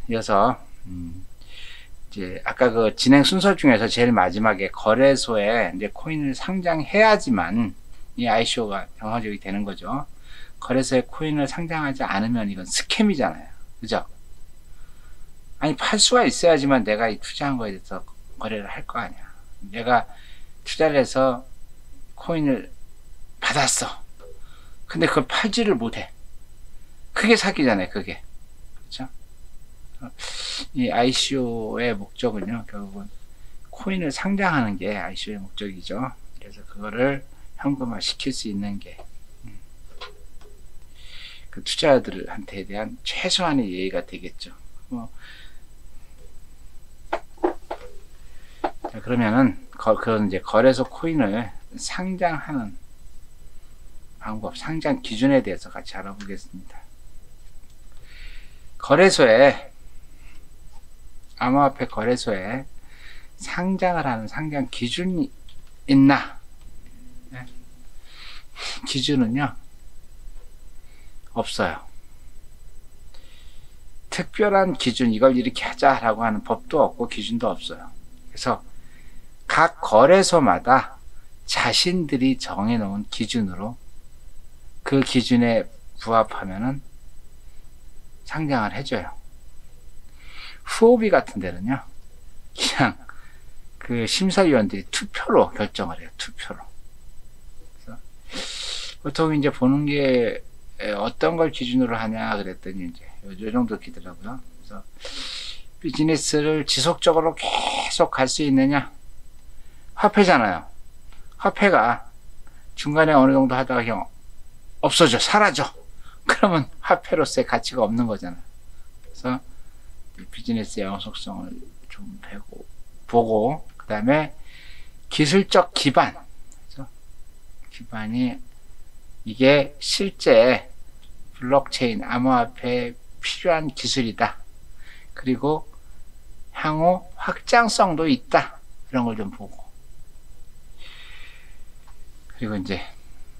이어서 이제 아까 그 진행 순서 중에서 제일 마지막에 거래소에 이제 코인을 상장해야지만 이 ICO가 정상적이 되는 거죠. 거래소에 코인을 상장하지 않으면 이건 스캠이잖아요. 그죠? 아니, 팔 수가 있어야지만 내가 이 투자한 거에 대해서 거래를 할 거 아니야. 내가 투자를 해서 코인을 받았어. 근데 그걸 팔지를 못해. 그게 사기잖아요, 그게. 그렇죠? 이 ICO의 목적은요, 결국은 코인을 상장하는 게 ICO의 목적이죠. 그래서 그거를 현금화 시킬 수 있는 게 그 투자자들한테 대한 최소한의 예의가 되겠죠. 자, 그러면은 그런 이제 거래소 코인을 상장하는 방법, 상장 기준에 대해서 같이 알아보겠습니다. 거래소에, 암호화폐 거래소에 상장을 하는 상장 기준이 있나? 네? 기준은요, 없어요. 특별한 기준, 이걸 이렇게 하자라고 하는 법도 없고 기준도 없어요. 그래서 각 거래소마다 자신들이 정해놓은 기준으로 그 기준에 부합하면은 상장을 해줘요. 후오비 같은 데는요, 그냥 그 심사위원들이 투표로 결정을 해요. 투표로. 그래서 보통 이제 보는 게 어떤 걸 기준으로 하냐 그랬더니 이제 요 정도 기더라고요. 그래서 비즈니스를 지속적으로 계속 갈 수 있느냐? 화폐잖아요. 화폐가 중간에 어느 정도 하다가 그냥 없어져, 사라져. 그러면 화폐로서의 가치가 없는 거잖아요. 그래서 비즈니스의 영속성을 좀 보고, 그 다음에 기술적 기반. 그렇죠? 기반이 이게 실제 블록체인, 암호화폐에 필요한 기술이다. 그리고 향후 확장성도 있다. 이런 걸 좀 보고. 그리고 이제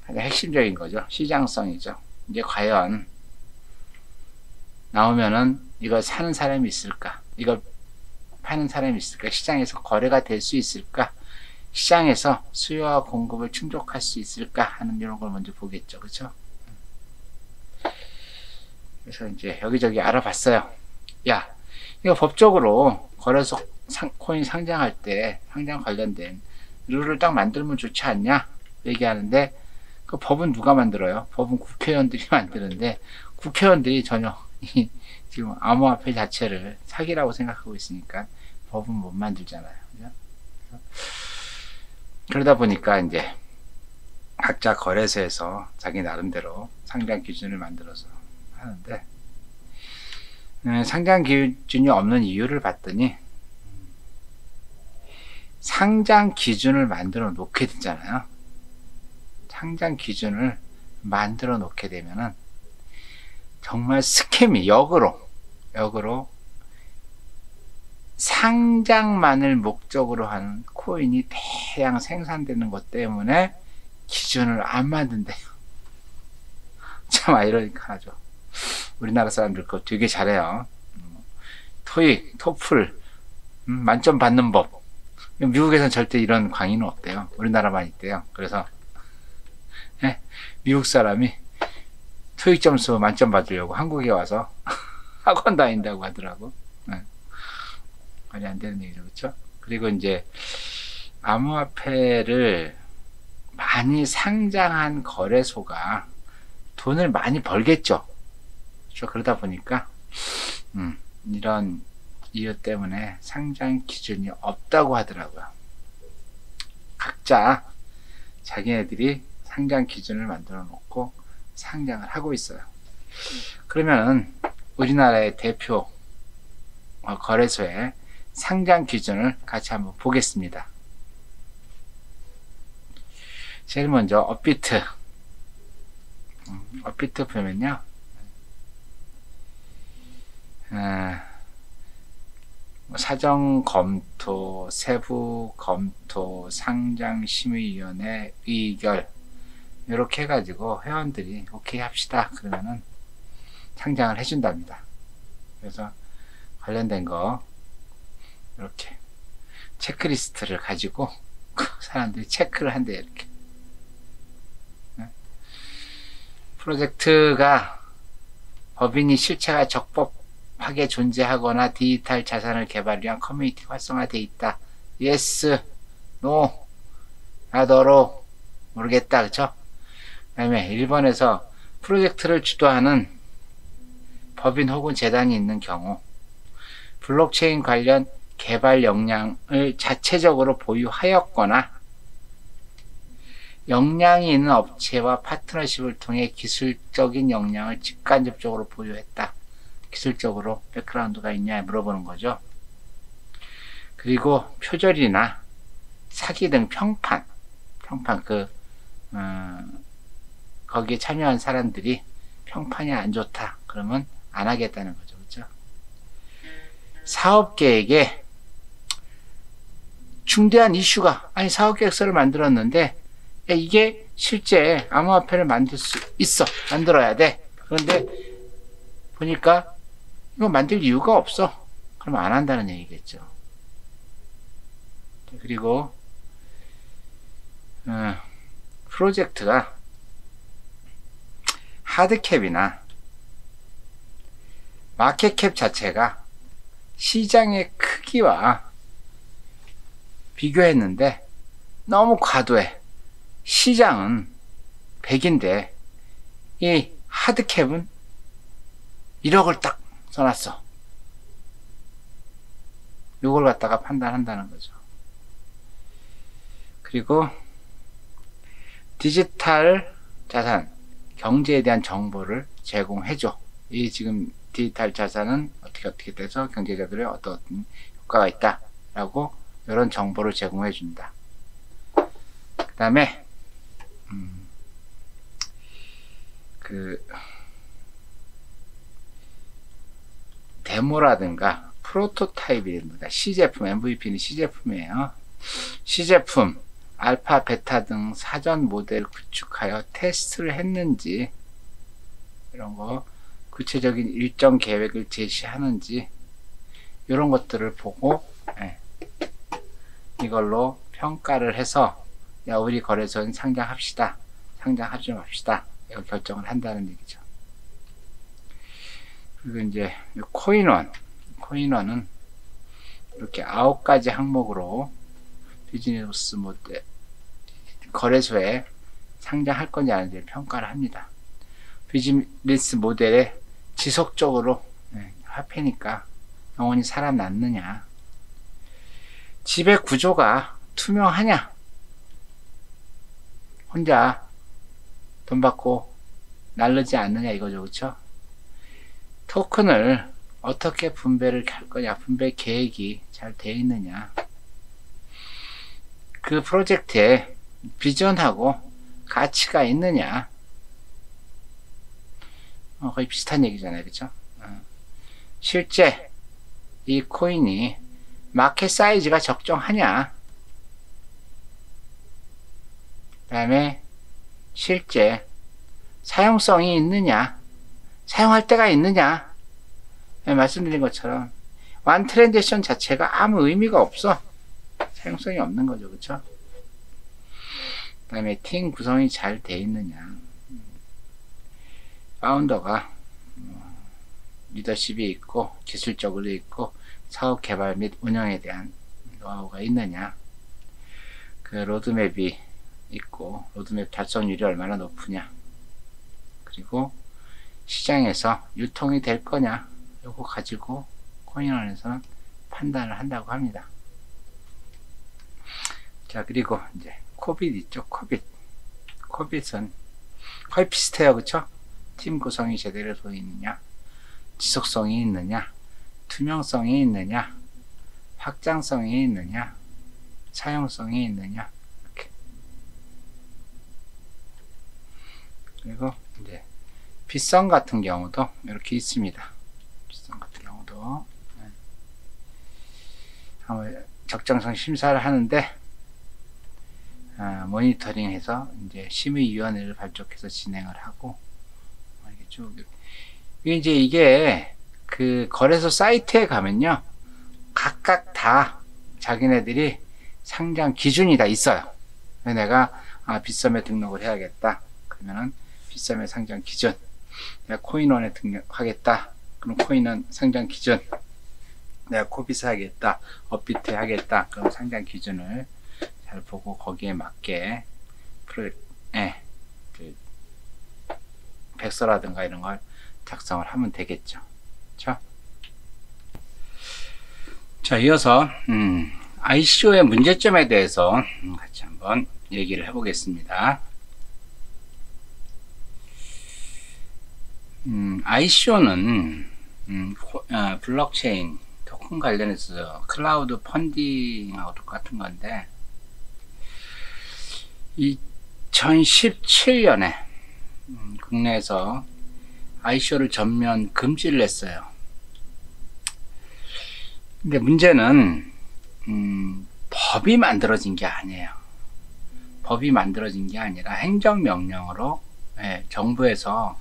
가장 핵심적인 거죠. 시장성이죠. 이제 과연 나오면은 이걸 사는 사람이 있을까? 이걸 파는 사람이 있을까? 시장에서 거래가 될 수 있을까? 시장에서 수요와 공급을 충족할 수 있을까? 하는 이런 걸 먼저 보겠죠. 그렇죠? 그래서 이제 여기저기 알아봤어요. 야, 이거 법적으로 거래소 코인 상장할 때 상장 관련된 룰을 딱 만들면 좋지 않냐? 얘기하는데 그 법은 누가 만들어요? 법은 국회의원들이 만드는데 국회의원들이 전혀 지금 암호화폐 자체를 사기라고 생각하고 있으니까 법은 못 만들잖아요. 그죠? 그러다 보니까 이제 각자 거래소에서 자기 나름대로 상장 기준을 만들어서 하는데 상장 기준이 없는 이유를 봤더니 상장 기준을 만들어 놓게 되잖아요. 상장 기준을 만들어 놓게 되면은 정말 스캠이 역으로 상장만을 목적으로 하는 코인이 대량 생산되는 것 때문에 기준을 안 만든대요. 참 아이러니하죠. 우리나라 사람들 그거 되게 잘해요. 토익, 토플 만점 받는 법. 미국에서는 절대 이런 강의는 없대요. 우리나라만 있대요. 그래서 미국 사람이 토익 점수 만점 받으려고 한국에 와서 학원 다닌다고 하더라고. 말이 안 되는 얘기죠. 그렇죠? 그리고 이제 암호화폐를 많이 상장한 거래소가 돈을 많이 벌겠죠. 그렇죠? 그러다 보니까 이런 이유 때문에 상장 기준이 없다고 하더라고요. 각자 자기네들이 상장 기준을 만들어 놓고 상장을 하고 있어요. 그러면은 우리나라의 대표 거래소의 상장 기준을 같이 한번 보겠습니다. 제일 먼저 업비트. 업비트 보면요, 사정 검토, 세부 검토, 상장심의위원회 의결 이렇게 해가지고 회원들이 오케이 합시다 그러면은 상장을 해준답니다. 그래서 관련된 거 이렇게 체크리스트를 가지고 사람들이 체크를 한대. 이렇게 프로젝트가 법인이 실체가 적법하게 존재하거나 디지털 자산을 개발 위한 커뮤니티 활성화되어 있다. 예스, 노, 나더러 모르겠다. 그쵸? 그 다음에 1번에서 프로젝트를 주도하는 법인 혹은 재단이 있는 경우 블록체인 관련 개발 역량을 자체적으로 보유하였거나 역량이 있는 업체와 파트너십을 통해 기술적인 역량을 직간접적으로 보유했다. 기술적으로 백그라운드가 있냐 물어보는 거죠. 그리고 표절이나 사기 등 평판 거기에 참여한 사람들이 평판이 안 좋다. 그러면 안 하겠다는 거죠. 그렇죠? 사업계획에 중대한 이슈가, 아니 사업계획서를 만들었는데 야, 이게 실제 암호화폐를 만들 수 있어. 만들어야 돼. 그런데 보니까 이거 만들 이유가 없어. 그럼 안 한다는 얘기겠죠. 그리고 프로젝트가 하드캡이나 마켓캡 자체가 시장의 크기와 비교했는데 너무 과도해. 시장은 100인데 이 하드캡은 1억을 딱 써놨어. 이걸 갖다가 판단한다는 거죠. 그리고 디지털 자산, 경제에 대한 정보를 제공해줘. 이 지금 디지털 자산은 어떻게 돼서 경제자들의 어떤 효과가 있다 라고 이런 정보를 제공해 준다. 그 다음에 데모라든가 프로토타입입니다. C제품, MVP는 C제품이에요. C제품, 알파, 베타 등 사전 모델을 구축하여 테스트를 했는지 이런 거, 구체적인 일정 계획을 제시하는지 이런 것들을 보고 이걸로 평가를 해서 야, 우리 거래소는 상장합시다. 상장하지 맙시다. 이거 결정을 한다는 얘기죠. 그리고 이제 코인원은 이렇게 9가지 항목으로 비즈니스 모델 거래소에 상장할 건지 아닌지 평가를 합니다. 비즈니스 모델에 지속적으로 화폐니까 영원히 살아남느냐, 지배 구조가 투명하냐, 혼자 돈 받고 날르지 않느냐 이거죠. 그렇죠? 토큰을 어떻게 분배를 할 거냐, 분배 계획이 잘 되어 있느냐, 그 프로젝트에 비전하고 가치가 있느냐, 거의 비슷한 얘기잖아요. 그렇죠? 실제 이 코인이 마켓 사이즈가 적정하냐, 그 다음에 실제 사용성이 있느냐, 사용할 때가 있느냐. 말씀드린 것처럼 완 트랜잭션 자체가 아무 의미가 없어. 사용성이 없는 거죠. 그쵸? 그 다음에 팀 구성이 잘 돼 있느냐, 파운더가 리더십이 있고 기술적으로 있고 사업 개발 및 운영에 대한 노하우가 있느냐, 그 로드맵이 있고 로드맵 달성률이 얼마나 높으냐, 그리고 시장에서 유통이 될 거냐, 요거 가지고 코인원에서는 판단을 한다고 합니다. 자, 그리고 이제 코빗 있죠. 코빗은 거의 비슷해요. 그쵸? 팀 구성이 제대로 되어 있느냐, 지속성이 있느냐, 투명성이 있느냐, 확장성이 있느냐, 사용성이 있느냐, 이렇게. 그리고 이제 빗성 같은 경우도 이렇게 있습니다. 빗성 같은 경우도 적정성 심사를 하는데 모니터링해서 이제 심의위원회를 발족해서 진행을 하고 이게 쭉 이게 그 거래소 사이트에 가면요, 각각 다 자기네들이 상장 기준이 다 있어요. 내가 빗썸에 등록을 해야겠다 그러면은 빗썸의 상장 기준, 내가 코인원에 등록하겠다 그럼 코인원 상장 기준, 내가 코비스 하겠다, 업비트 하겠다 그럼 상장 기준을 잘 보고 거기에 맞게 그 백서라든가 이런 걸 작성을 하면 되겠죠. 그렇죠? 자, 이어서 ICO의 문제점에 대해서 같이 한번 얘기를 해보겠습니다. ICO는 블록체인 토큰 관련해서 클라우드 펀딩하고 똑같은 건데, 2017년에 국내에서 ICO를 전면 금지를 했어요. 근데 문제는 법이 만들어진 게 아니에요. 법이 만들어진 게 아니라 행정명령으로 정부에서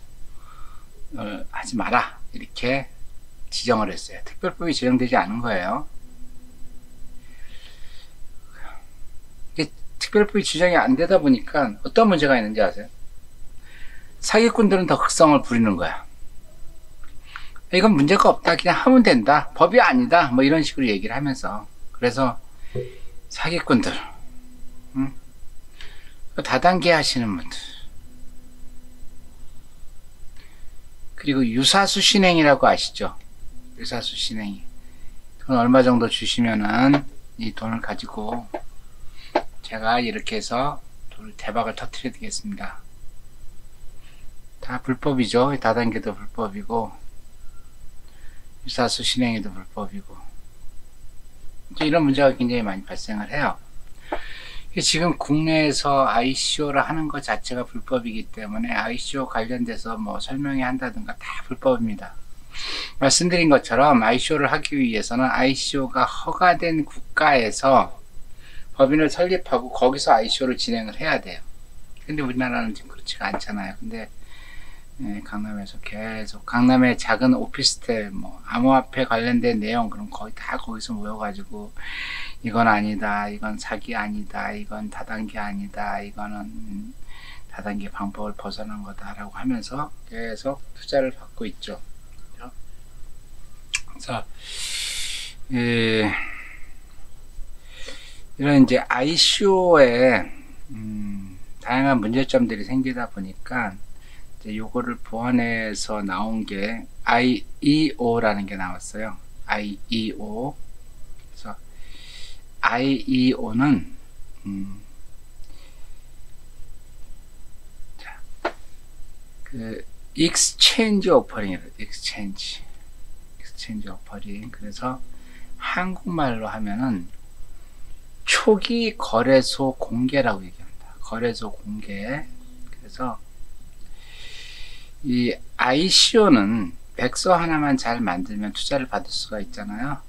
하지 마라 이렇게 지정을 했어요. 특별법이 지정되지 않은 거예요. 특별법이 지정이 안 되다 보니까 어떤 문제가 있는지 아세요? 사기꾼들은 더 흑성을 부리는 거야. 이건 문제가 없다, 그냥 하면 된다, 법이 아니다, 뭐 이런 식으로 얘기를 하면서, 그래서 사기꾼들, 다단계 하시는 분들, 그리고 유사수 신행이라고 아시죠? 유사수 신행이 돈 얼마 정도 주시면은 이 돈을 가지고 제가 이렇게 해서 돈을 대박을 터뜨려 드리겠습니다. 다 불법이죠. 다단계도 불법이고 유사수 신행에도 불법이고, 이런 문제가 굉장히 많이 발생을 해요. 지금 국내에서 ICO를 하는 것 자체가 불법이기 때문에 ICO 관련돼서 뭐 설명회 한다든가 다 불법입니다. 말씀드린 것처럼 ICO를 하기 위해서는 ICO가 허가된 국가에서 법인을 설립하고 거기서 ICO를 진행을 해야 돼요. 근데 우리나라는 지금 그렇지가 않잖아요. 근데 강남에서 계속, 강남의 작은 오피스텔, 뭐 암호화폐 관련된 내용, 그럼 거의 다 거기서 모여가지고 이건 아니다, 이건 사기 아니다, 이건 다단계 아니다, 이거는 다단계 방법을 벗어난 거다라고 하면서 계속 투자를 받고 있죠. 그래서 이런 이제 ICO에 다양한 문제점들이 생기다 보니까 요거를 보완해서 나온 게 IEO라는 게 나왔어요. IEO. 그래서 IEO는 그 익스체인지 오퍼링이에요. 익스체인지 오퍼링. 그래서 한국말로 하면은 초기 거래소 공개라고 얘기합니다. 거래소 공개. 그래서 이 ICO는 백서 하나만 잘 만들면 투자를 받을 수가 있잖아요.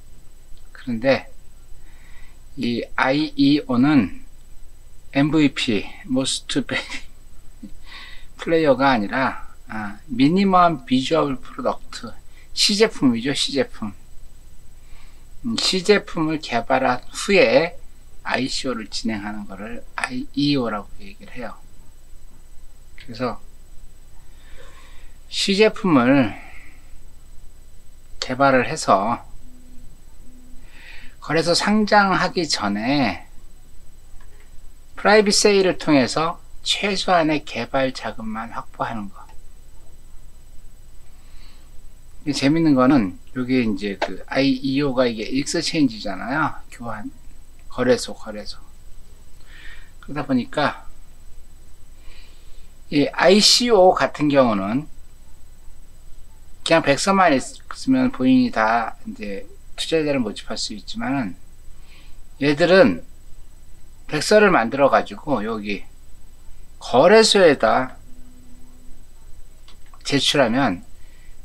그런데 이 IEO는 MVP, Most Valuable 플레이어가 아니라 미니멈 비주얼 프로덕트, 시제품이죠. 시제품을 개발한 후에 ICO를 진행하는 것을 IEO라고 얘기를 해요. 그래서 시제품을 개발을 해서 거래소 상장하기 전에 프라이빗 세일을 통해서 최소한의 개발 자금만 확보하는 거. 재밌는 거는 여기 이제 그 IEO가 이게 익스체인지잖아요. 교환 거래소. 그러다 보니까 이 ICO 같은 경우는 그냥 백서만 있으면 본인이 다 이제 투자자를 모집할 수 있지만은, 얘들은 백서를 만들어 가지고 여기 거래소에다 제출하면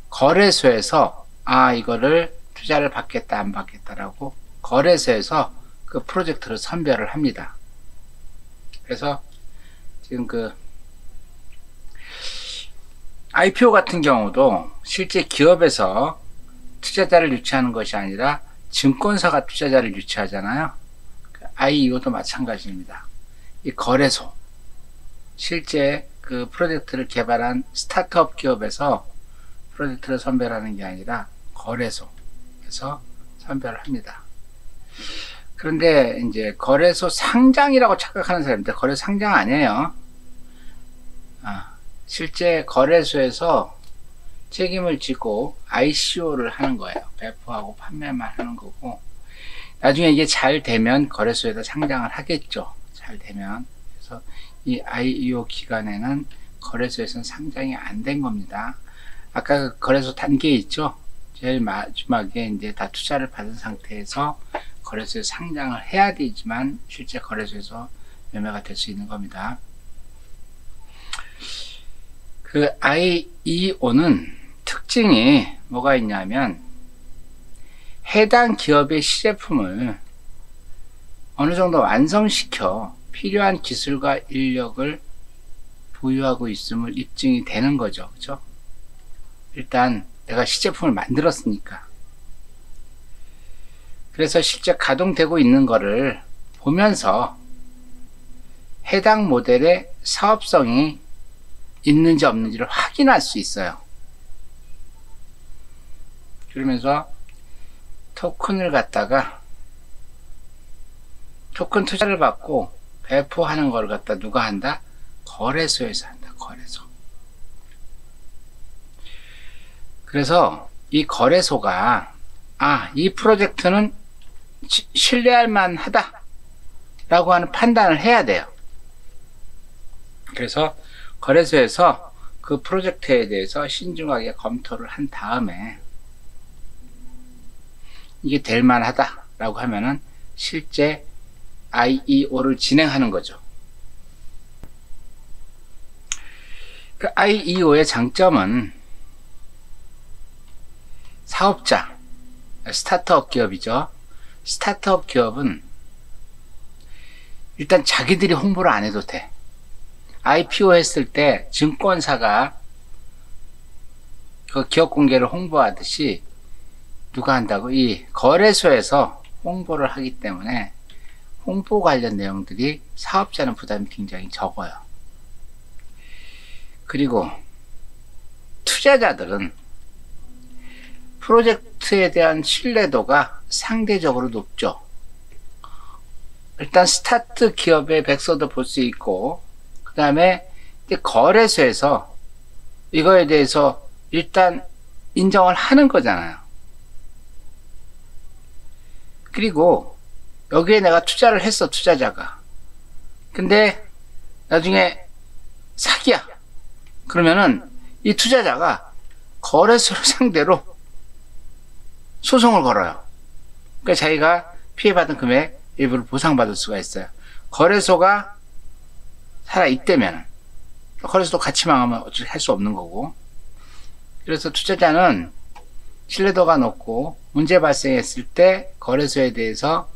거래소에서 이거를 투자를 받겠다 안 받겠다라고 거래소에서 그 프로젝트를 선별을 합니다. 그래서 지금 그 IPO 같은 경우도 실제 기업에서 투자자를 유치하는 것이 아니라 증권사가 투자자를 유치하잖아요. IEO도 마찬가지입니다. 이 거래소, 실제 그 프로젝트를 개발한 스타트업 기업에서 프로젝트를 선별하는 게 아니라 거래소에서 선별을 합니다. 그런데 이제 거래소 상장이라고 착각하는 사람인데 거래소 상장 아니에요. 실제 거래소에서 책임을 지고 ICO를 하는 거예요. 배포하고 판매만 하는 거고, 나중에 이게 잘 되면 거래소에다 상장을 하겠죠. 잘 되면. 그래서 이 IEO 기간에는 거래소에서는 상장이 안 된 겁니다. 아까 그 거래소 단계 있죠? 제일 마지막에 이제 다 투자를 받은 상태에서 거래소에 상장을 해야 되지만 실제 거래소에서 매매가 될 수 있는 겁니다. 그 IEO는 특징이 뭐가 있냐면 해당 기업의 시제품을 어느 정도 완성시켜 필요한 기술과 인력을 보유하고 있음을 입증이 되는 거죠. 그렇죠? 일단 내가 시제품을 만들었으니까. 그래서 실제 가동되고 있는 거를 보면서 해당 모델의 사업성이 있는지 없는지를 확인할 수 있어요. 그러면서 토큰을 갖다가 토큰 투자를 받고 배포하는 걸 갖다 누가 한다? 거래소에서 한다. 거래소. 그래서 이 거래소가 이 프로젝트는 신뢰할 만하다 라고 하는 판단을 해야 돼요. 그래서 거래소에서 그 프로젝트에 대해서 신중하게 검토를 한 다음에 이게 될 만하다 라고 하면은 실제 IEO를 진행하는 거죠. 그 IEO의 장점은 사업자, 스타트업 기업이죠. 스타트업 기업은 일단 자기들이 홍보를 안 해도 돼. IPO 했을 때 증권사가 그 기업 공개를 홍보하듯이 누가 한다고? 이 거래소에서 홍보를 하기 때문에 홍보 관련 내용들이 사업자는 부담이 굉장히 적어요. 그리고 투자자들은 프로젝트에 대한 신뢰도가 상대적으로 높죠. 일단 스타트 기업의 백서도 볼 수 있고, 그 다음에 거래소에서 이거에 대해서 일단 인정을 하는 거잖아요. 그리고 여기에 내가 투자를 했어, 투자자가. 근데 나중에 사기야. 그러면은 이 투자자가 거래소를 상대로 소송을 걸어요. 그러니까 자기가 피해받은 금액 일부를 보상받을 수가 있어요. 거래소가 살아있다면, 거래소도 같이 망하면 어떻게 할 수 없는 거고. 그래서 투자자는 신뢰도가 높고 문제 발생했을 때 거래소에 대해서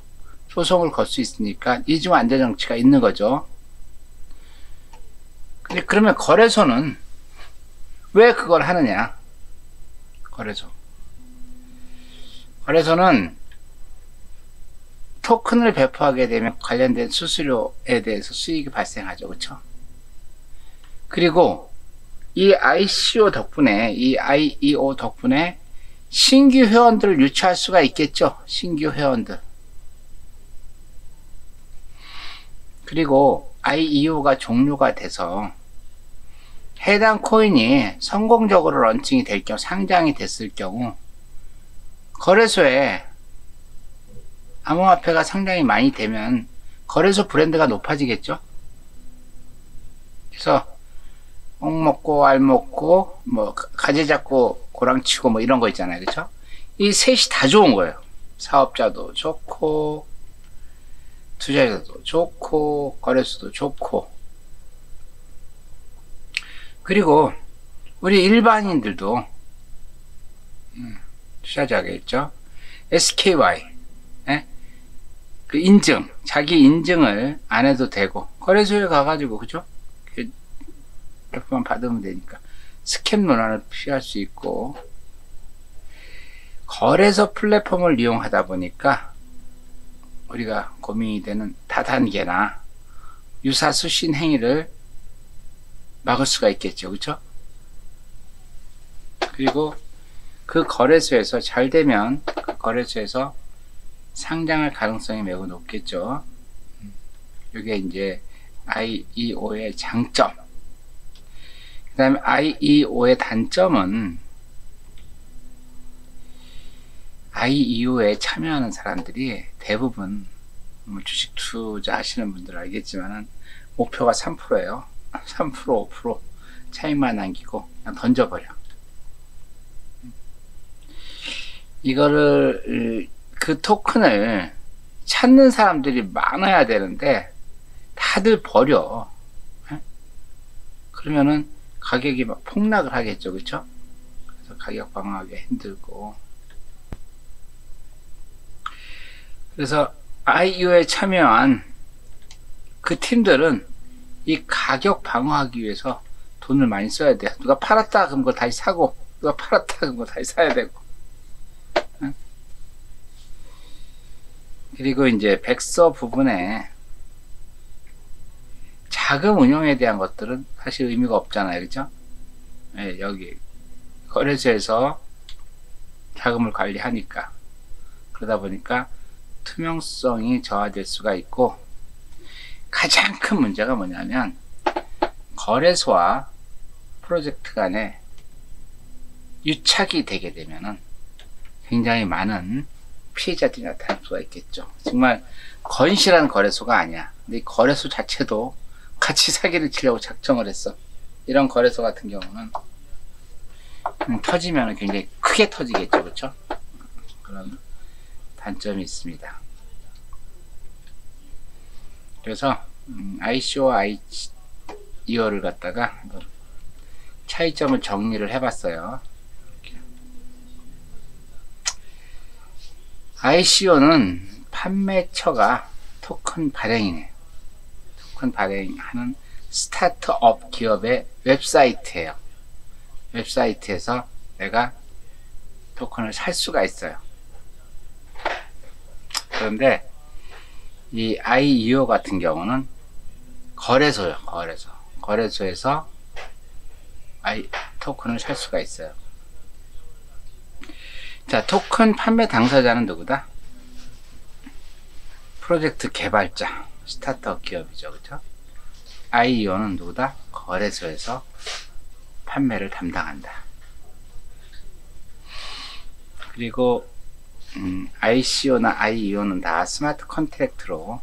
소송을 걸 수 있으니까 이중 안전 장치가 있는 거죠. 근데 그러면 거래소는 왜 그걸 하느냐? 거래소는 토큰을 배포하게 되면 관련된 수수료에 대해서 수익이 발생하죠. 그렇죠? 그리고 이 ICO 덕분에, 이 IEO 덕분에 신규 회원들을 유치할 수가 있겠죠. 신규 회원들. 그리고 IEO가 종료가 돼서 해당 코인이 성공적으로 런칭이 될 경우, 상장이 됐을 경우 거래소에 암호화폐가 상당히 많이 되면 거래소 브랜드가 높아지겠죠. 그래서 옥 먹고 알 먹고 뭐 가재 잡고 고랑 치고 뭐 이런 거 있잖아요. 그렇죠? 이 셋이 다 좋은 거예요. 사업자도 좋고 투자자도 좋고 거래소도 좋고. 그리고 우리 일반인들도 투자자겠죠. SKY 그 인증, 자기 인증을 안 해도 되고 거래소에 가가지고 그죠? 만 받으면 되니까 스캠 논란을 피할 수 있고, 거래소 플랫폼을 이용하다 보니까 우리가 고민이 되는 다단계나 유사수신 행위를 막을 수가 있겠죠. 그렇죠? 그리고 그 거래소에서 잘 되면 그 거래소에서 상장할 가능성이 매우 높겠죠. 이게 이제 IEO의 장점. 그 다음에 IEO의 단점은 IEO에 참여하는 사람들이 대부분 주식 투자 하시는 분들 알겠지만은 목표가 3%예요. 3%, 5% 차익만 남기고 그냥 던져버려. 이거를 그 토큰을 찾는 사람들이 많아야 되는데 다들 버려. 그러면은 가격이 막 폭락을 하겠죠. 그렇죠? 그래서 가격 방어하기 힘들고. 그래서 IEO에 참여한 그 팀들은 이 가격 방어하기 위해서 돈을 많이 써야 돼요. 누가 팔았다 그럼 그걸 다시 사고, 누가 팔았다 그럼 그걸 다시 사야 되고. 그리고 이제 백서 부분에 자금 운용에 대한 것들은 사실 의미가 없잖아요. 그죠? 네, 여기 거래소에서 자금을 관리하니까. 그러다 보니까 투명성이 저하될 수가 있고, 가장 큰 문제가 뭐냐면 거래소와 프로젝트 간에 유착이 되게 되면은 굉장히 많은 피해자들이 나타날 수가 있겠죠. 정말 건실한 거래소가 아니야. 근데 이 거래소 자체도 같이 사기를 치려고 작정을 했어. 이런 거래소 같은 경우는 터지면 굉장히 크게 터지겠죠. 그렇죠? 그런 단점이 있습니다. 그래서 ICO와 IEO를 갖다가 차이점을 정리를 해봤어요. ICO는 판매처가 토큰 발행이네요. 토큰 발행하는 스타트업 기업의 웹사이트예요. 웹사이트에서 내가 토큰을 살 수가 있어요. 그런데 이 IEO 같은 경우는 거래소요. 거래소에서 토큰을 살 수가 있어요. 자, 토큰 판매 당사자는 누구다? 프로젝트 개발자, 스타트업 기업이죠. 그렇죠? IEO는 누구다? 거래소에서 판매를 담당한다. 그리고 ICO나 IEO는 다 스마트 컨트랙트로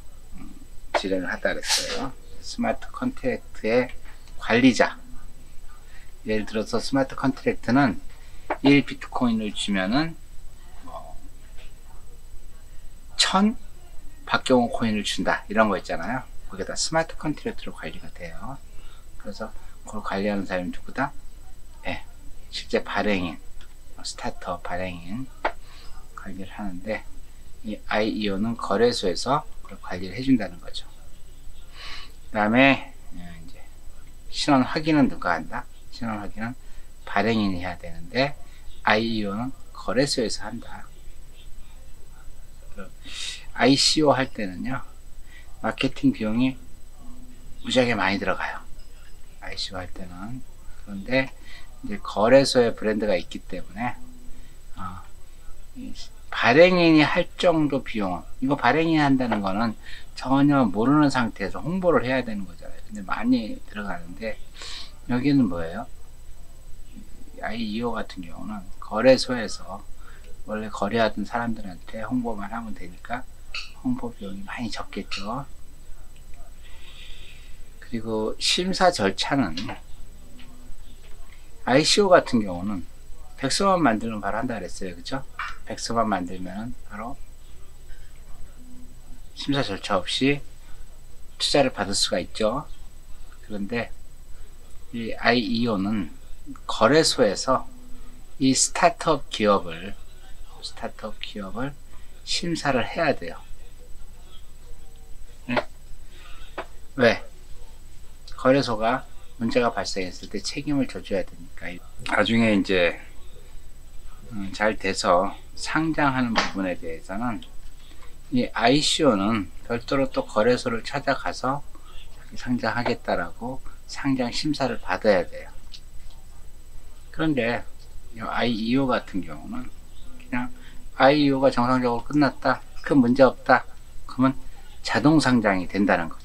진행을 하다 그랬어요. 스마트 컨트랙트의 관리자. 예를 들어서 스마트 컨트랙트는 1 비트코인을 주면은 1000 박경호 코인을 준다, 이런 거 있잖아요. 그게 다 스마트 컨트랙트로 관리가 돼요. 그래서 그걸 관리하는 사람이 누구다? 네, 실제 발행인, 스타트업 발행인 관리를 하는데, 이 IEO는 거래소에서 그걸 관리를 해준다는 거죠. 그 다음에 이제 신원 확인은 누가 한다? 신원 확인은 발행인이 해야 되는데 IEO는 거래소에서 한다. ICO 할 때는요, 마케팅 비용이 무지하게 많이 들어가요. ICO 할 때는. 그런데 이제 거래소에 브랜드가 있기 때문에 발행인이 할 정도 비용은, 이거 발행인이 한다는 거는 전혀 모르는 상태에서 홍보를 해야 되는 거잖아요. 근데 많이 들어가는데, 여기는 뭐예요? IEO 같은 경우는 거래소에서 원래 거래하던 사람들한테 홍보만 하면 되니까 홍보 비용이 많이 적겠죠. 그리고 심사 절차는 ICO 같은 경우는 백서만 만들면 바로 한다 그랬어요. 그쵸? 백서만 만들면 바로 심사 절차 없이 투자를 받을 수가 있죠. 그런데 이 IEO는 거래소에서 이 스타트업 기업을 심사를 해야 돼요. 네? 왜? 거래소가 문제가 발생했을 때 책임을 져줘야 되니까. 나중에 이제 잘 돼서 상장하는 부분에 대해서는 이 ICO는 별도로 또 거래소를 찾아가서 상장하겠다라고 상장 심사를 받아야 돼요. 그런데 이 IEO 같은 경우는 그냥 IEO가 정상적으로 끝났다, 큰 문제 없다, 그러면 자동 상장이 된다는 거죠.